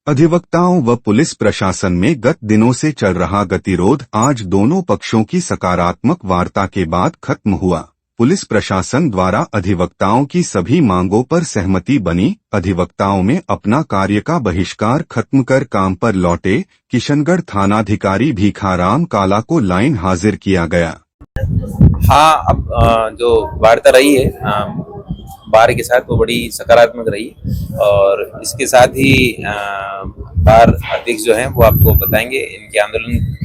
अधिवक्ताओं व पुलिस प्रशासन में गत दिनों से चल रहा गतिरोध आज दोनों पक्षों की सकारात्मक वार्ता के बाद खत्म हुआ। पुलिस प्रशासन द्वारा अधिवक्ताओं की सभी मांगों पर सहमति बनी। अधिवक्ताओं में अपना कार्य का बहिष्कार खत्म कर काम पर लौटे किशनगढ़ थानाधिकारी भीखाराम काला को लाइन हाजिर किया गया। हाँ, अब जो वार्ता रही है बार के साथ वो बड़ी सकारात्मक रही और इसके साथ ही बार अध्यक्ष जो हैं वो आपको बताएंगे। इनके आंदोलन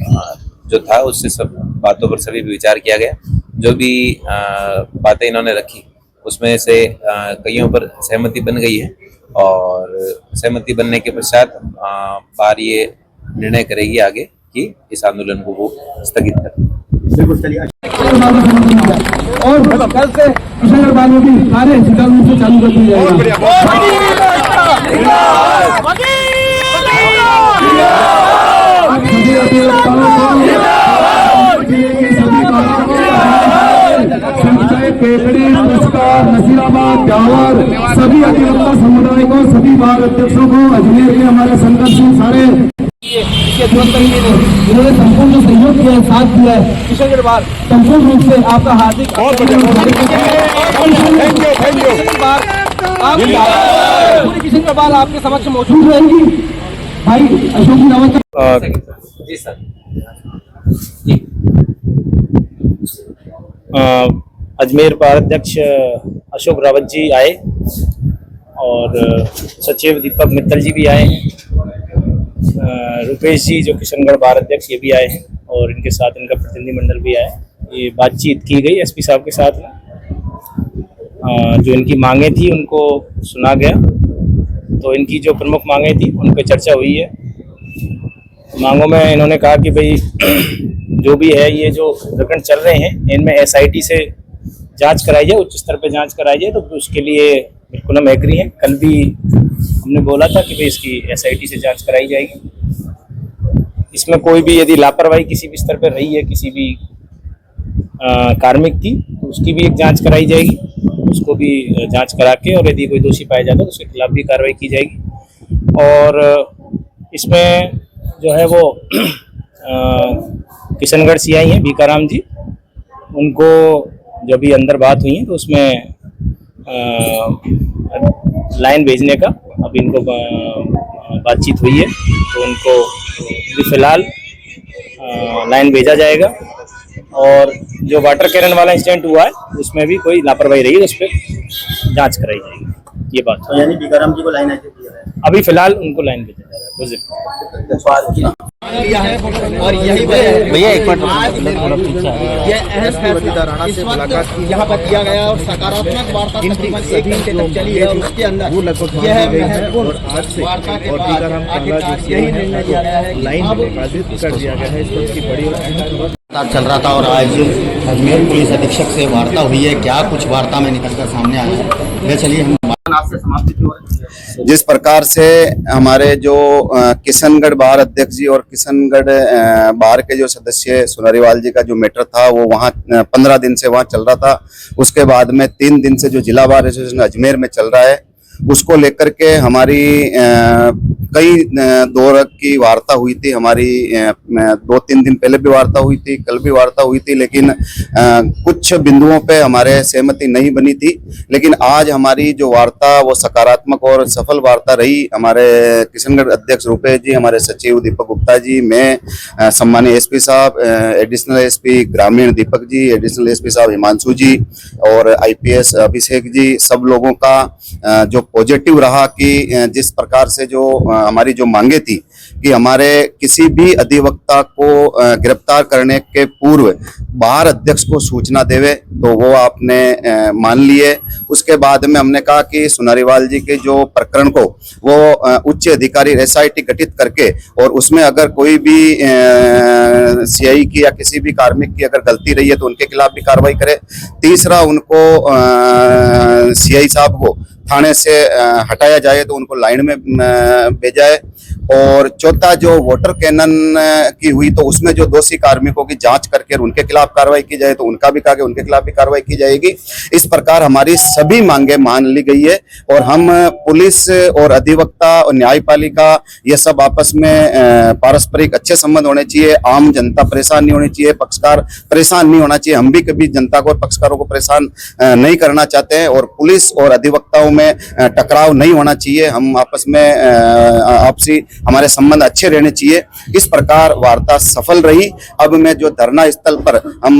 जो था उससे सब बातों पर सभी विचार किया गया। जो भी बातें इन्होंने रखी उसमें से कईयों पर सहमति बन गई है और सहमति बनने के पश्चात बार ये निर्णय करेगी आगे कि इस आंदोलन को वो स्थगित करे। और कल से किशनगढ़ वालों की सारे सुचारू रूप से चालू कर दी जाएगी। नसीराबाद, ब्यावर, सभी अधिवक्ता समुदाय को, सभी बार अध्यक्षों को, अजमेर के हमारे संघर्ष सारे इन्होंने संपूर्ण सहयोग किया है, साथ दिया है। किशनगढ़ बार संपूर्ण रूप से आपका हार्दिक पूरी किशनगढ़ बार आपके समक्ष मौजूद रहेंगी। भाई अशोक जी नमस्कार। जी सर। अजमेर बार अध्यक्ष अशोक रावत जी आए और सचिव दीपक मित्तल जी भी आए हैं। रुपेश जी जो किशनगढ़ बार अध्यक्ष ये भी आए हैं और इनके साथ इनका प्रतिनिधिमंडल भी आया। ये बातचीत की गई एसपी साहब के साथ में। जो इनकी मांगें थी उनको सुना गया। तो इनकी जो प्रमुख मांगें थी उन पर चर्चा हुई है। मांगों में इन्होंने कहा कि भाई जो भी है ये जो प्रकरण चल रहे हैं इनमें एसआईटी से जांच कराई जाए, उच्च स्तर पर जांच कराई जाए। तो उसके लिए बिल्कुल हम एग्री हैं। कल भी हमने बोला था कि भाई इसकी एसआईटी से जांच कराई जाएगी। इसमें कोई भी यदि लापरवाही किसी भी स्तर पर रही है, किसी भी कार्मिक की, तो उसकी भी एक जांच कराई जाएगी। उसको भी जांच करा के और यदि कोई दोषी पाया जाता है तो उसके खिलाफ भी कार्रवाई की जाएगी। और इसमें जो है वो किशनगढ़ सीआई हैं भीखाराम जी, उनको जो भी अंदर बात हुई है तो उसमें लाइन भेजने का अब इनको बातचीत हुई है। तो उनको फिलहाल लाइन भेजा जाएगा। और जो वाटर कैरन वाला इंसिडेंट हुआ है उसमें भी कोई लापरवाही रही है उस पर जांच कराई जाएगी। ये बात तो यानी भीखाराम जी को लाइन अभी फिलहाल उनको लाइन भेजा जा रहा है। और यही भैया एक यहाँ पर किया गया और सकारात्मक वार्ता तकरीबन 1 घंटे तक चली है और उसके अंदर यह महत्वपूर्ण वार्ता के बाद यही निर्णय लिया गया है लाइन कर दिया गया है। इसकी बड़ी चल रहा था और आज अजमेर पुलिस अधीक्षक से वार्ता हुई है। क्या कुछ वार्ता में निकलकर सामने आया है, चलिए हम आपसे समाप्ति। जिस प्रकार से हमारे जो किशनगढ़ बार अध्यक्ष जी और किशनगढ़ बार के जो सदस्य सुनारीवाल जी का जो मैटर था वो वहाँ 15 दिन से वहाँ चल रहा था। उसके बाद में 3 दिन से जो जिला बार एसोसिएशन अजमेर में चल रहा है उसको लेकर के हमारी कई दौर की वार्ता हुई थी। हमारी 2-3 दिन पहले भी वार्ता हुई थी, कल भी वार्ता हुई थी, लेकिन कुछ बिंदुओं पे हमारे सहमति नहीं बनी थी। लेकिन आज हमारी जो वार्ता वो सकारात्मक और सफल वार्ता रही। हमारे किशनगढ़ अध्यक्ष रुपेश जी, हमारे सचिव दीपक गुप्ता जी, मैं, सम्मानीय एसपी साहब, एडिशनल एसपी ग्रामीण दीपक जी, एडिशनल एसपी साहब हिमांशु जी और आईपीएस अभिषेक जी, सब लोगों का जो पॉजिटिव रहा कि जिस प्रकार से जो हमारी जो मांगे थी कि हमारे किसी भी अधिवक्ता को गिरफ्तार करने के पूर्व बार अध्यक्ष को सूचना देवे, तो वो आपने मान लिए। उसके बाद में हमने कहा कि सुनारीवाल जी के जो प्रकरण को वो उच्च अधिकारी एसआईटी गठित करके और उसमें अगर कोई भी सीआई की या किसी भी कार्मिक की अगर गलती रही है तो उनके खिलाफ भी कार्रवाई करे। तीसरा, उनको सीआई साहब को थाने से हटाया जाए तो उनको लाइन में भेजा है। और चौथा जो वाटर कैनन की हुई तो उसमें जो दोषी कार्मिकों की जांच करके उनके खिलाफ कार्रवाई की जाए, तो उनका भी कहा कि उनके खिलाफ भी कार्रवाई की जाएगी। इस प्रकार हमारी सभी मांगे मान ली गई है और हम पुलिस और अधिवक्ता और न्यायपालिका ये सब आपस में पारस्परिक अच्छे संबंध होने चाहिए। आम जनता परेशान नहीं होनी चाहिए, पक्षकार परेशान नहीं होना चाहिए। हम भी कभी जनता को और पक्षकारों को परेशान नहीं करना चाहते हैं और पुलिस और अधिवक्ताओं में टकराव नहीं होना चाहिए। हम आपस में आपसी हमारे संबंध अच्छे रहने चाहिए। इस प्रकार वार्ता सफल रही। अब मैं जो धरना स्थल पर हम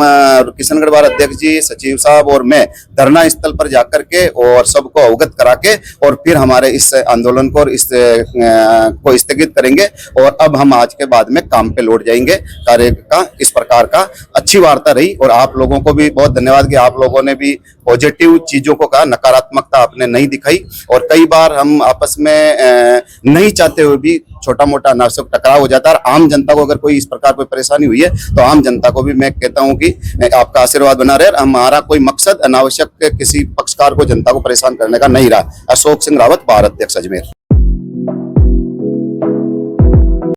किशनगढ़ बार अध्यक्ष जी, सचिव साहब और मैं धरना स्थल पर जाकर के और सबको अवगत करा के और फिर हमारे इस आंदोलन को और इस को स्थगित करेंगे और अब हम आज के बाद में काम पे लौट जाएंगे। कार्य का इस प्रकार का अच्छी वार्ता रही और आप लोगों को भी बहुत धन्यवाद कि आप लोगों ने भी पॉजिटिव चीजों को कहा, नकारात्मकता आपने नहीं दिखाई। और कई बार हम आपस में नहीं चाहते हुए भी छोटा मोटा अनावश्यक टकराव हो जाता है। आम जनता को अगर कोई इस प्रकार कोई परेशानी हुई है तो आम जनता को भी मैं कहता हूं कि आपका आशीर्वाद बना रहे। हमारा कोई मकसद अनावश्यक किसी पक्षकार को जनता को परेशान करने का नहीं रहा। अशोक सिंह रावत, बार अध्यक्ष अजमेर।